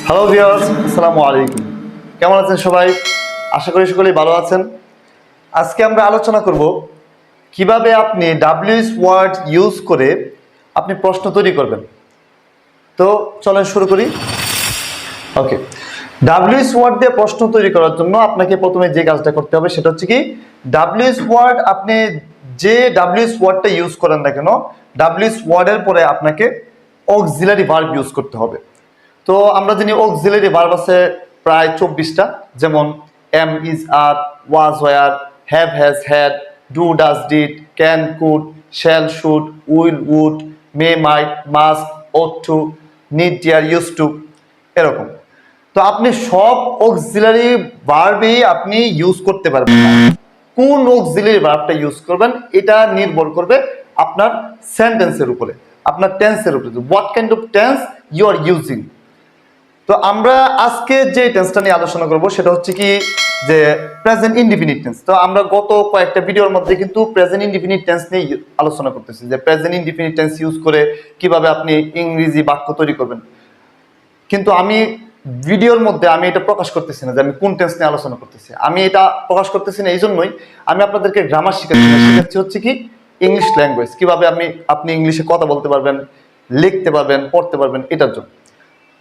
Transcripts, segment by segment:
Hello viewers, আসসালামু আলাইকুম। কেমন আছেন সবাই? আশা করি সকলেই ভালো আছেন। আজকে আমরা আলোচনা করব কিভাবে আপনি ডাব্লিউএস ওয়ার্ড ইউজ করে আপনি প্রশ্ন তৈরি করবেন। তো চলেন শুরু করি। ওকে, ডাব্লিউএস ওয়ার্ড দিয়ে প্রশ্ন তৈরি করার জন্য আপনাকে প্রথমে যে কাজটা করতে হবে সেটা হচ্ছে কি, ডাব্লিউএস ওয়ার্ড আপনি যে ডাব্লিউএস ওয়ার্ডটা ইউজ করেন না কেন, ডাব্লিউএস ওয়ার্ডের পরে আপনাকে অক্সিলারি ভার্ব ইউজ করতে হবে। তো আমরা জানি অক্সিলারি ভার্ব আছে প্রায় 24টা, যেমন am, is, are, was, were, have, has, had, do, does, did, can, could, shall, should, will, would, may, might, must, ought to, need, dare, use to, এরকম। তো আপনি সব অক্সিলারি ভার্বই আপনি ইউজ করতে পারবেন না। কোন অক্সিলারি ভার্বটা ইউজ করবেন এটা নির্ভর করবে আপনার সেন্টেন্সের উপরে, আপনার টেন্সের উপরে, what kind of tense you are using. তো আমরা আজকে যে টেন্সটা নিয়ে আলোচনা করব সেটা হচ্ছে কি, যে প্রেজেন্ট ইনডিফিনিট টেন্স। তো আমরা গত কয়েকটা ভিডিওর মধ্যে কিন্তু প্রেজেন্ট ইনডিফিনিট টেন্স নিয়ে আলোচনা করতেছি, যে প্রেজেন্ট ইনডিফিনিট টেন্স ইউজ করে কিভাবে আপনি ইংরেজি বাক্য তৈরি করবেন। কিন্তু আমি ভিডিওর মধ্যে আমি এটা প্রকাশ করতেছি না যে আমি কোন টেন্স নিয়ে আলোচনা করতেছি। আমি এটা প্রকাশ করতেছি না এই জন্যই আমি আপনাদেরকে গ্রামার শিখাচ্ছি হচ্ছে কি ইংলিশ ল্যাঙ্গুয়েজ, কিভাবে আপনি ইংলিশে কথা বলতে পারবেন, লিখতে পারবেন, পড়তে পারবেন, এটার জন্য।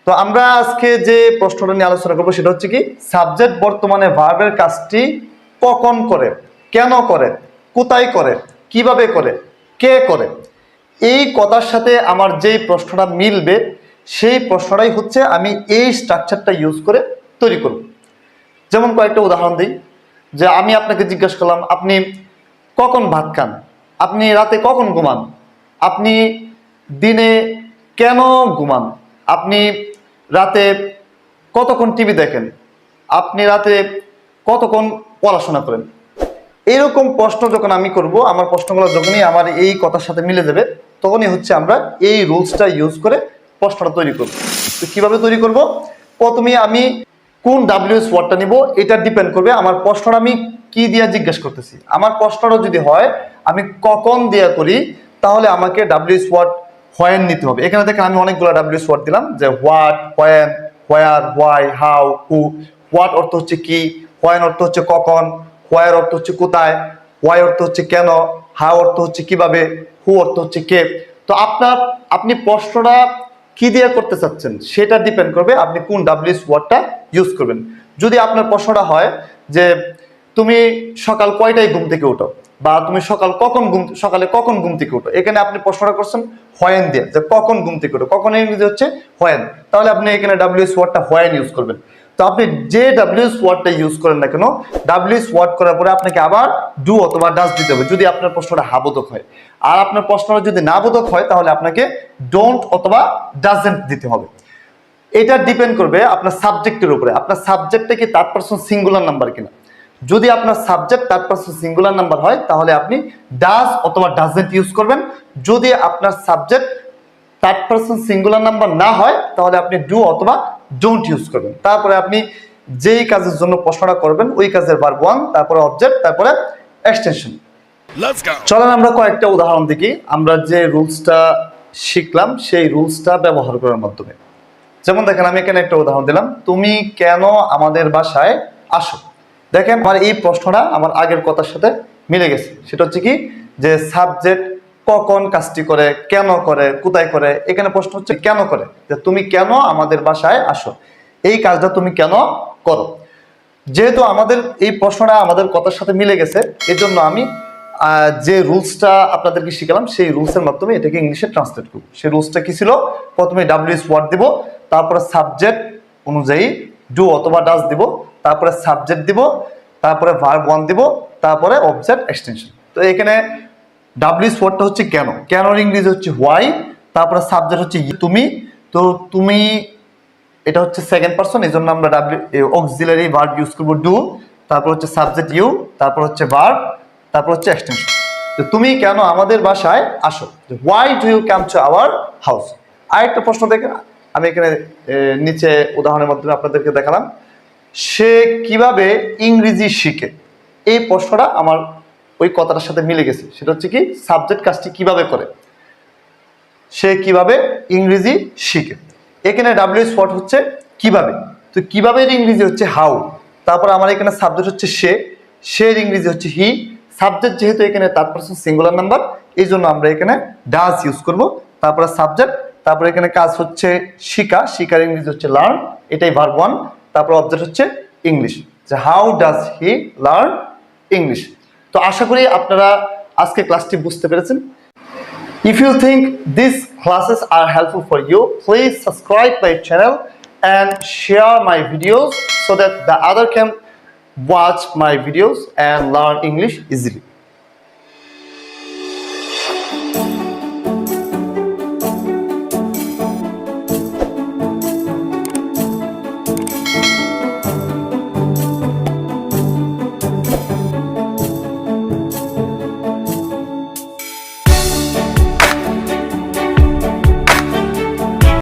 তো আমরা আজকে যে প্রশ্নটা নিয়ে আলোচনা করবো সেটা হচ্ছে কি, সাবজেক্ট বর্তমানে ভার্বের কাজটি কখন করে, কেন করে, কোথায় করে, কিভাবে করে, কে করে। এই কথার সাথে আমার যেই প্রশ্নটা মিলবে সেই প্রশ্নটাই হচ্ছে আমি এই স্ট্রাকচারটা ইউজ করে তৈরি করব। যেমন কয়েকটা উদাহরণ দিই, যে আমি আপনাকে জিজ্ঞাসা করলাম আপনি কখন ভাত খান, আপনি রাতে কখন ঘুমান, আপনি দিনে কেন ঘুমান, আপনি রাতে কতক্ষণ টিভি দেখেন, আপনি রাতে কতক্ষণ পড়াশোনা করেন। এরকম প্রশ্ন যখন আমি করব, আমার প্রশ্নগুলো যখনই আমার এই কথার সাথে মিলে যাবে তখনই হচ্ছে আমরা এই রুলসটা ইউজ করে প্রশ্নটা তৈরি করব। তো কিভাবে তৈরি করব, প্রথমে আমি কোন ডাব্লিউএস ওয়ার্ডটা নিব এটা ডিপেন্ড করবে আমার প্রশ্নটা আমি কি দিয়া জিজ্ঞেস করতেছি। আমার প্রশ্নটা যদি হয় আমি কখন দিয়া করি, তাহলে আমাকে ডাব্লিউএস ওয়ার্ড হোয়েন নিতে হবে। এখানে দেখেন আমি অনেকগুলো ডাব্লিউএস ওয়ার্ড দিলাম, যে what, when, where, why, how, who. What অর্থ হচ্ছে কি, হোয়েন অর্থ হচ্ছে কখন, হোয়ার অর্থ হচ্ছে কোথায়, হোয়াই অর্থ হচ্ছে কেন, হাউ অর্থ হচ্ছে কিভাবে, হু অর্থ হচ্ছে কে। তো আপনি প্রশ্নটা কি দিয়ে করতে চাচ্ছেন সেটা ডিপেন্ড করবে আপনি কোন ডাব্লিউএস ওয়ার্ডটা ইউজ করবেন। যদি আপনার প্রশ্নটা হয় যে তুমি সকাল কয়টায় ঘুম থেকে উঠো, বা তুমি সকালে কখন ঘুম থেকে উঠো, এখানে আপনি প্রশ্নটা করছেন হোয়েন দিয়ে, যে কখন ঘুম থেকে উঠো, কখন ইংরেজি হচ্ছে হোয়েন, তাহলে আপনি এখানে ডাব্লিউএস ওয়ার্ডটা হোয়েন ইউজ করবেন। তো আপনি যে ডাব্লিউএস ওয়ার্ডটা ইউজ করেন না কেন, ডাব্লিউএস ওয়ার্ড করার পরে আপনাকে আবার ডু অথবা ডাজ দিতে হবে যদি আপনার প্রশ্নটা হাবোধক হয়। আর আপনার প্রশ্নটা যদি না বোধক হয় তাহলে আপনাকে ডোন্ট অথবা ডাজেন্ট দিতে হবে। এটা ডিপেন্ড করবে আপনার সাবজেক্টের উপরে, আপনার সাবজেক্টটা কি থার্ড পারসন সিঙ্গুলার নাম্বার কিনা। যদি আপনার subject third person singular number হয় তাহলে আপনি ডাজ অথবা ডাজেন্ট ইউজ করবেন। যদি আপনার subject third person singular number না হয় তাহলে আপনি ডু অথবা ডোন্ট ইউজ করবেন। তারপরে আপনি যেই কাজের জন্য প্রশ্নটা করবেন ওই কাজের ভার্ব ওয়ান, তারপরে অবজেক্ট, তারপরে এক্সটেনশন। চলেন আমরা কয়েকটা উদাহরণ দেখি আমরা যে রুলসটা শিখলাম সেই রুলসটা ব্যবহার করার মাধ্যমে। যেমন দেখেন আমি এখানে একটা উদাহরণ দিলাম, তুমি কেন আমাদের বাসায় আসো। দেখেন আমার এই প্রশ্নটা আমার আগের কথার সাথে মিলে গেছে। সেটা হচ্ছে কি, যে সাবজেক্ট কখন কাজটি করে, কেন করে, কোথায় করে। এখানে প্রশ্ন হচ্ছে কেন করে, যে তুমি কেন আমাদের বাসায় আসো, এই কাজটা তুমি কেন করো। যেহেতু আমাদের এই প্রশ্নটা আমাদের কথার সাথে মিলে গেছে এই জন্য আমি যে রুলসটা আপনাদেরকে শিখালাম সেই রুলসের মাধ্যমে এটাকে ইংলিশে ট্রান্সলেট করব। সেই রুলসটা কি ছিল, প্রথমে ডাব্লিউএস ওয়ার্ড দিব, তারপরে সাবজেক্ট অনুযায়ী ডু অথবা ডাজ দিব, তারপরে সাবজেক্ট দিব, তারপরে ভার্ব ওয়ান দিব, তারপরে অবজেক্ট এক্সটেনশন। তো এখানে ডাব্লিউএস ওয়ার্ডটা হচ্ছে কেন, কেনর ইংরেজি হচ্ছে হোয়াই, তারপরে সাবজেক্ট হচ্ছে তুমি। তো তুমি এটা হচ্ছে সেকেন্ড পারসন, এই জন্য আমরা অক্সিলারি ভার্ব ইউজ করবো ডু, তারপর হচ্ছে সাবজেক্ট ইউ, তারপর হচ্ছে ভার্ব, তারপর হচ্ছে এক্সটেনশন। তো তুমি কেন আমাদের বাসায় আসো, why do you come to our house. আরেকটা প্রশ্ন দেখে আমি এখানে নিচে উদাহরণের মাধ্যমে আপনাদেরকে দেখালাম, সে কিভাবে ইংরেজি শিখে। এই প্রশ্নটা আমার ওই কথাটার সাথে মিলে গেছে। সেটা হচ্ছে কি, সাবজেক্ট কাজটি কিভাবে করে, সে কিভাবে ইংরেজি শিখে। এখানে ডাব্লিউএস ওয়ার্ড হচ্ছে কিভাবে। তো কিভাবে এর ইংরেজি হচ্ছে হাউ। তারপর আমার এখানে সাবজেক্ট হচ্ছে সে, সে এর ইংরেজি হচ্ছে হি। সাবজেক্ট যেহেতু এখানে থার্ড পারসন সিঙ্গুলার নাম্বার, এই জন্য আমরা এখানে ডাজ ইউজ করব। তারপরে সাবজেক্ট, তারপরে এখানে কাজ হচ্ছে শিখা, শিখার ইংরেজি হচ্ছে লার্ন, এটাই ভার্ব 1। তারপর অবজেক্ট হচ্ছে ইংলিশ, যে how does he learn English. তো আশা করি আপনারা আজকে ক্লাসটি বুঝতে পেরেছেন। If you think these classes are helpful for you, please subscribe my channel and share my videos so that the other can watch my videos and learn English easily.